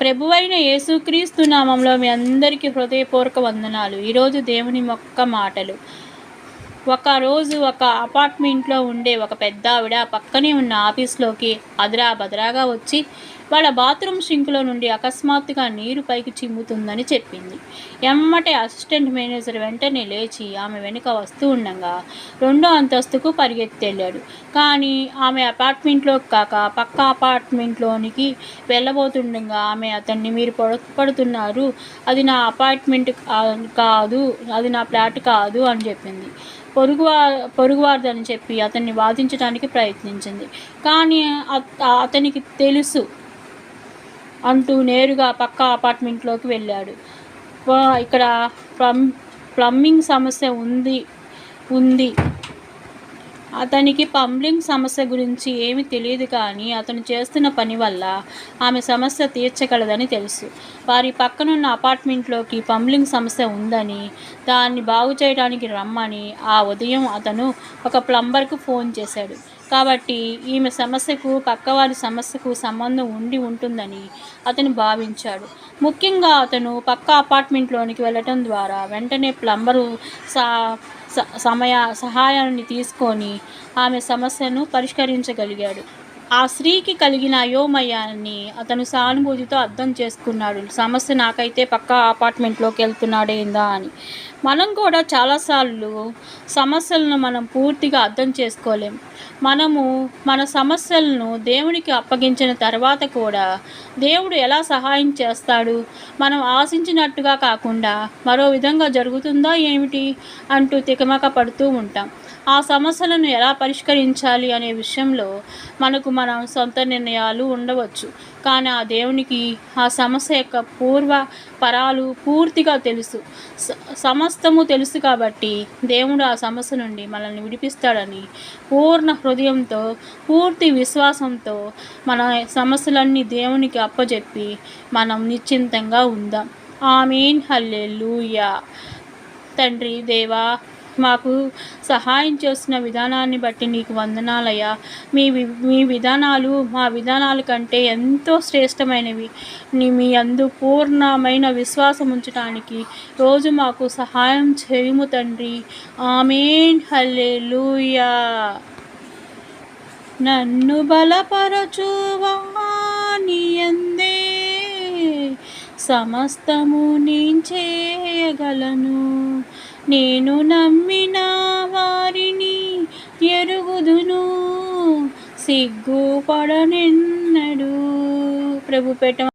ప్రభువైన యేసుక్రీస్తు నామంలో మీ అందరికీ హృదయపూర్వక వందనాలు. ఈరోజు దేవుని మాటలు. ఒకరోజు ఒక అపార్ట్మెంట్లో ఉండే ఒక పెద్దావిడ పక్కనే ఉన్న ఆఫీస్లోకి బదరాగా వచ్చి వాళ్ళ బాత్రూమ్ సింక్లో నుండి అకస్మాత్తుగా నీరు పైకి చిమ్ముతుందని చెప్పింది. ఎమ్మటే అసిస్టెంట్ మేనేజర్ వెంటనే లేచి ఆమె వెనుక వస్తూ ఉండగా 2వ అంతస్తుకు పరిగెత్తెళ్ళాడు. కానీ ఆమె అపార్ట్మెంట్లోకి కాక పక్క అపార్ట్మెంట్లోనికి వెళ్ళబోతుండగా ఆమె అతన్ని, మీరు పొరపడుతున్నారు, అది నా అపార్ట్మెంట్ కాదు, అది నా ఫ్లాట్ కాదు అని చెప్పింది. పొరుగువారిదని చెప్పి అతన్ని వాదించడానికి ప్రయత్నించింది. కానీ అతనికి తెలుసు అంటూ నేరుగా పక్క అపార్ట్మెంట్లోకి వెళ్ళాడు. ఇక్కడ ప్లంబింగ్ సమస్య ఉంది. అతనికి ప్లంబింగ్ సమస్య గురించి ఏమీ తెలియదు, కానీ అతను చేస్తున్న పని వల్ల ఆమె సమస్య తీర్చగలదని తెలుసు. వారి పక్కనున్న అపార్ట్మెంట్లోకి ప్లంబింగ్ సమస్య ఉందని, దాన్ని బాగు చేయడానికి రమ్మని ఆ ఉదయం అతను ఒక ప్లంబర్కు ఫోన్ చేశాడు. కాబట్టి ఈమె సమస్యకు పక్కవారి సమస్యకు సంబంధం ఉంటుందని అతను భావించాడు. ముఖ్యంగా అతను పక్క అపార్ట్మెంట్లోనికి వెళ్ళటం ద్వారా వెంటనే ప్లంబరు సహాయాన్ని తీసుకొని ఆమె సమస్యను పరిష్కరించగలిగాడు. ఆ స్త్రీకి కలిగిన అయోమయాన్ని అతను సానుభూతితో అర్థం చేసుకున్నాడు. సమస్య నాకైతే పక్క అపార్ట్మెంట్లోకి వెళ్తున్నాడేందా అని. మనం కూడా చాలాసార్లు సమస్యలను మనం పూర్తిగా అర్థం చేసుకోలేం. మనము మన సమస్యలను దేవునికి అప్పగించిన తర్వాత కూడా దేవుడు ఎలా సహాయం చేస్తాడు, మనం ఆశించినట్టుగా కాకుండా మరో విధంగా జరుగుతుందా ఏమిటి అంటూ తికమక పడుతూ ఉంటాం. ఆ సమస్యలను ఎలా పరిష్కరించాలి అనే విషయంలో మనకు మన సొంత నిర్ణయాలు ఉండవచ్చు. కానీ ఆ దేవునికి ఆ సమస్య యొక్క పూర్వపరాలు పూర్తిగా తెలుసు, సమస్తము తెలుసు. కాబట్టి దేవుడు ఆ సమస్య నుండి మనల్ని విడిపిస్తాడని పూర్ణ హృదయంతో, పూర్తి విశ్వాసంతో మన సమస్యలన్నీ దేవునికి అప్పచెప్పి మనం నిశ్చింతంగా ఉందాం. ఆమేన్. హల్లెలూయా. తండ్రి దేవా, మాకు సహాయం చేస్తున్న విధానాన్ని బట్టి నీకు వందనాలయ్యా. మీ విధానాలు మా విధానాల కంటే ఎంతో శ్రేష్టమైనవి. మీ యందు పూర్ణమైన విశ్వాసం ఉంచడానికి రోజు మాకు సహాయం చేయుము తండ్రి. ఆమేన్. హల్లెలూయా. నన్ను బలపరచువాని యందే సమస్తము నేను చేయగలను. నేను నమ్మిన వారిని ఎరుగుదును, సిగ్గుపడనెన్నడు. ప్రభుపేట